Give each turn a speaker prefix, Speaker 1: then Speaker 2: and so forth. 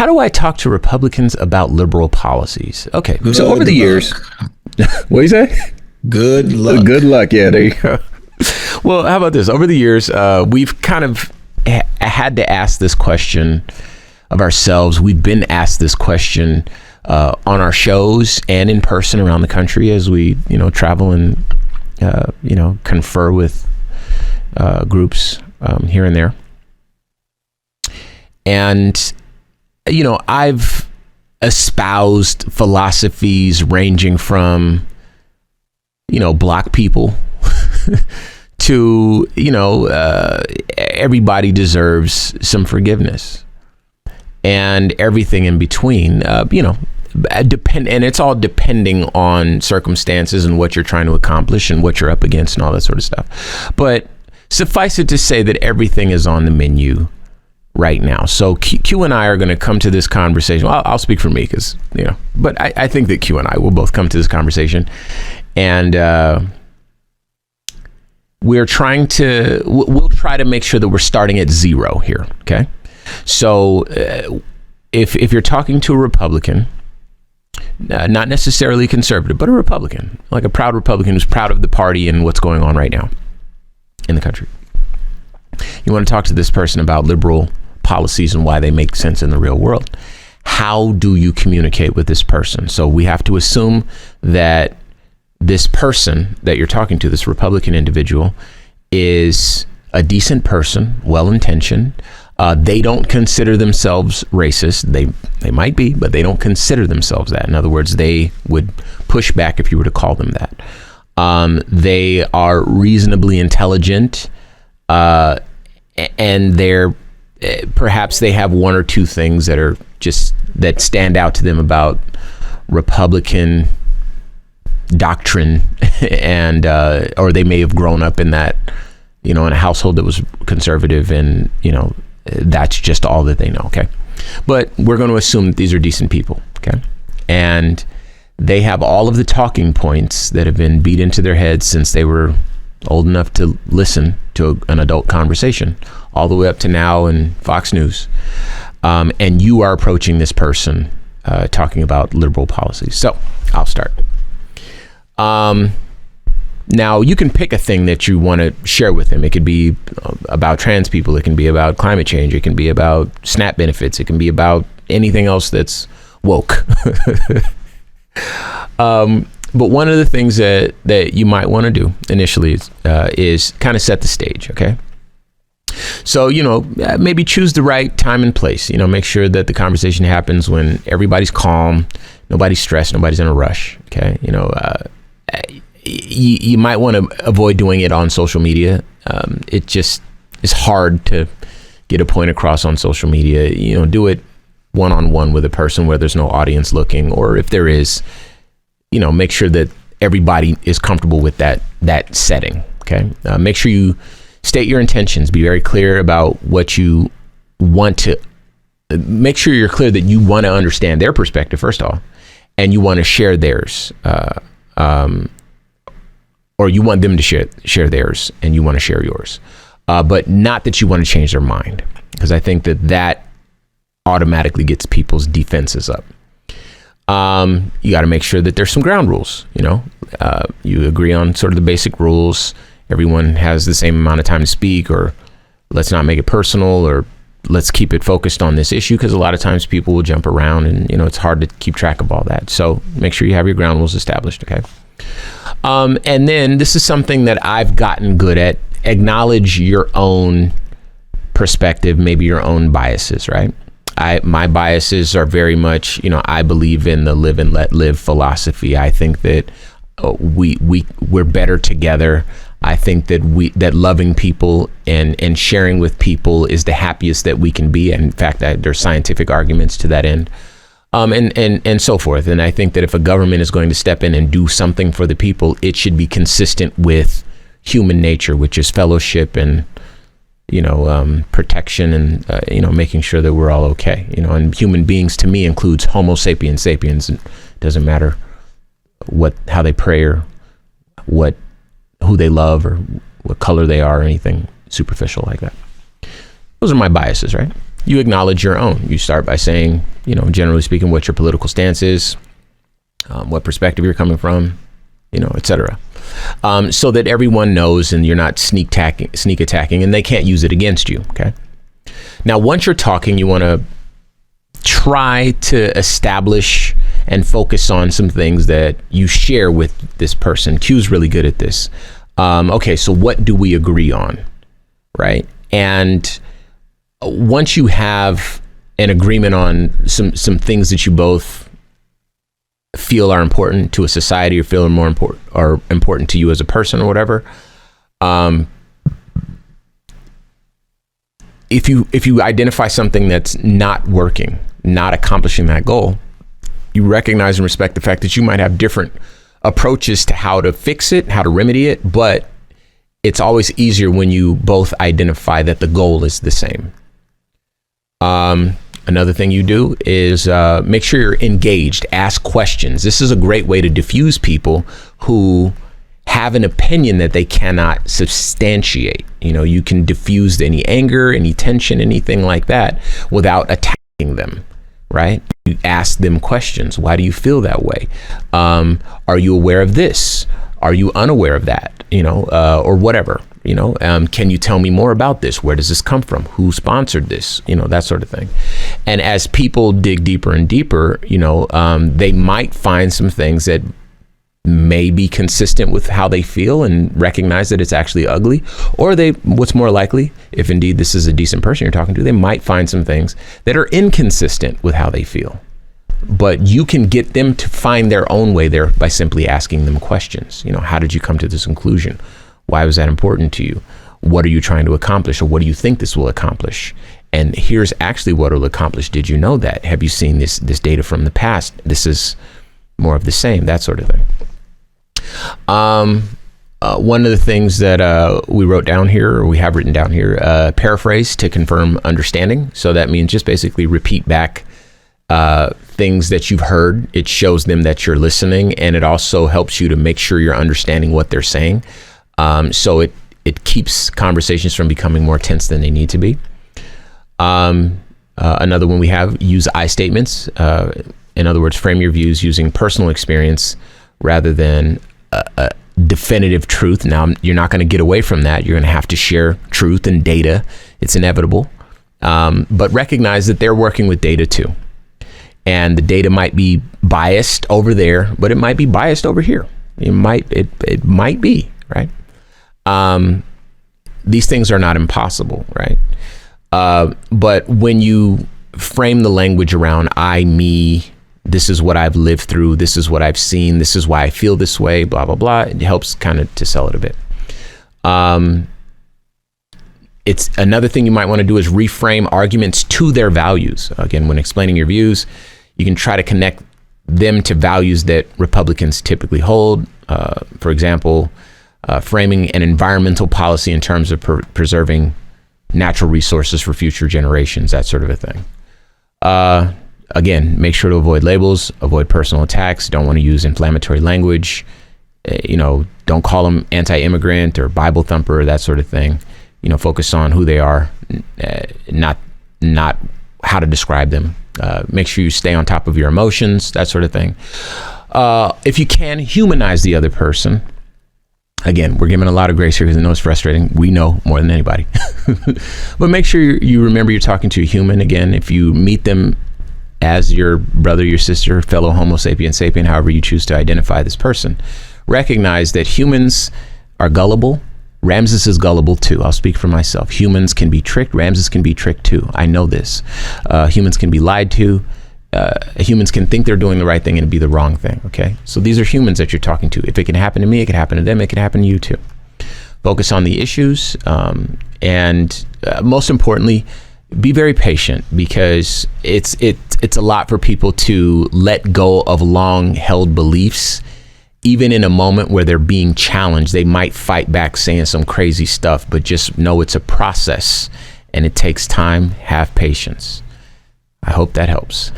Speaker 1: how do I talk to Republicans about liberal policies? Okay, so over the years, what do you say?
Speaker 2: Good luck.
Speaker 1: Good luck. Yeah, there you go. Well, how about this? Over the years, we've kind of had to ask this question of ourselves. We've been asked this question on our shows and in person around the country as we, travel and, confer with groups here and there. And, I've espoused philosophies ranging from, black people to, everybody deserves some forgiveness and everything in between, and it's all depending on circumstances and what you're trying to accomplish and what you're up against and all that sort of stuff. But suffice it to say that everything is on the menu right now. So Q and I are going to come to this conversation. Well, I'll speak for me because, but I think that Q and I will both come to this conversation, and we'll try to make sure that we're starting at zero here. Okay. So if you're talking to a Republican, not necessarily conservative, but a Republican, like a proud Republican who's proud of the party and what's going on right now in the country, you want to talk to this person about liberal policies and why they make sense in the real world. How do you communicate with this person? So we have to assume that this person that you're talking to, this Republican individual, is a decent person, well-intentioned. They don't consider themselves racist. They might be, but they don't consider themselves that. In other words, they would push back if you were to call them that. They are reasonably intelligent, and they're perhaps they have one or two things that stand out to them about Republican doctrine, and or they may have grown up in that, in a household that was conservative, and that's just all that they know. Okay, but we're going to assume that these are decent people. Okay, and they have all of the talking points that have been beat into their heads since they were old enough to listen to an adult conversation, all the way up to now in Fox News. And you are approaching this person talking about liberal policies. So I'll start. Now, you can pick a thing that you want to share with him. It could be about trans people. It can be about climate change. It can be about SNAP benefits. It can be about anything else that's woke. But one of the things that you might want to do initially is kind of set the stage, okay? So, maybe choose the right time and place. Make sure that the conversation happens when everybody's calm, nobody's stressed, nobody's in a rush, okay? You might want to avoid doing it on social media. It just is hard to get a point across on social media. Do it one-on-one with a person where there's no audience looking, or if there is, make sure that everybody is comfortable with that setting. Okay. Make sure you state your intentions. Be very clear about what you want to. Make sure you're clear that you want to understand their perspective first of all, and you want to share theirs, or you want them to share theirs, and you want to share yours, but not that you want to change their mind, because I think that automatically gets people's defenses up. You got to make sure that there's some ground rules. You agree on sort of the basic rules. Everyone has the same amount of time to speak, or let's not make it personal, or let's keep it focused on this issue, because a lot of times people will jump around and, it's hard to keep track of all that. So make sure you have your ground rules established. Okay. And then this is something that I've gotten good at. Acknowledge your own perspective, maybe your own biases, right? My biases are very much, I believe in the live and let live philosophy. I think that we're better together. I think that loving people and sharing with people is the happiest that we can be. And in fact, there's scientific arguments to that end, and so forth. And I think that if a government is going to step in and do something for the people, it should be consistent with human nature, which is fellowship and protection and, making sure that we're all okay, and human beings to me includes Homo sapiens sapiens. It doesn't matter how they pray or who they love or what color they are or anything superficial like that. Those are my biases, right? you acknowledge your own. You start by saying, generally speaking, what your political stance is, what perspective you're coming from, etc. So that everyone knows and you're not sneak attacking, and they can't use it against you. Okay. Now, once you're talking, you want to try to establish and focus on some things that you share with this person. Q's really good at this. Okay, so what do we agree on, right? And once you have an agreement on some things that you both feel are important to a society or feel are important to you as a person or whatever, if you identify something that's not working, not accomplishing that goal, you recognize and respect the fact that you might have different approaches to how to fix it, how to remedy it, but it's always easier when you both identify that the goal is the same. Another thing you do is make sure you're engaged, ask questions. This is a great way to diffuse people who have an opinion that they cannot substantiate. You can diffuse any anger, any tension, anything like that without attacking them, right? You ask them questions. Why do you feel that way? Are you aware of this? Are you unaware of that? Or whatever, can you tell me more about this? Where does this come from? Who sponsored this? That sort of thing. And as people dig deeper and deeper, they might find some things that may be consistent with how they feel and recognize that it's actually ugly. Or what's more likely, if indeed this is a decent person you're talking to, they might find some things that are inconsistent with how they feel. But you can get them to find their own way there by simply asking them questions. How did you come to this conclusion? Why was that important to you? What are you trying to accomplish, or what do you think this will accomplish? And here's actually what it'll accomplish. Did you know that? Have you seen this data from the past? This is more of the same, that sort of thing. One of the things that we wrote down here, or we have written down here, paraphrase to confirm understanding. So that means just basically repeat back things that you've heard. It shows them that you're listening, and it also helps you to make sure you're understanding what they're saying. So it keeps conversations from becoming more tense than they need to be. Another one we have, use I statements. In other words, frame your views using personal experience rather than a definitive truth. Now, you're not going to get away from that. You're going to have to share truth and data. It's inevitable. But recognize that they're working with data too. And the data might be biased over there, but it might be biased over here. It might be, right? These things are not impossible, right? But when you frame the language around I, me, this is what I've lived through, this is what I've seen, this is why I feel this way, blah, blah, blah, it helps kind of to sell it a bit. It's another thing you might want to do is reframe arguments to their values. Again, when explaining your views, you can try to connect them to values that Republicans typically hold. For example, framing an environmental policy in terms of preserving natural resources for future generations, that sort of a thing. Again, make sure to avoid labels, avoid personal attacks, don't want to use inflammatory language, don't call them anti-immigrant or Bible thumper, that sort of thing. Focus on who they are, not how to describe them. Make sure you stay on top of your emotions, that sort of thing. If you can, humanize the other person. Again, we're giving a lot of grace here because I know it's frustrating. We know more than anybody. But make sure you remember you're talking to a human. Again, if you meet them as your brother, your sister, fellow Homo sapien, however you choose to identify this person, recognize that humans are gullible. Ramses is gullible too. I'll speak for myself. Humans can be tricked. Ramses can be tricked too. I know this. Humans can be lied to. Humans can think they're doing the right thing and be the wrong thing. Okay. So these are humans that you're talking to. If it can happen to me, it can happen to them. It can happen to you too. Focus on the issues. And most importantly, be very patient, because it's a lot for people to let go of long held beliefs. Even in a moment where they're being challenged, they might fight back saying some crazy stuff, but just know it's a process and it takes time. Have patience. I hope that helps.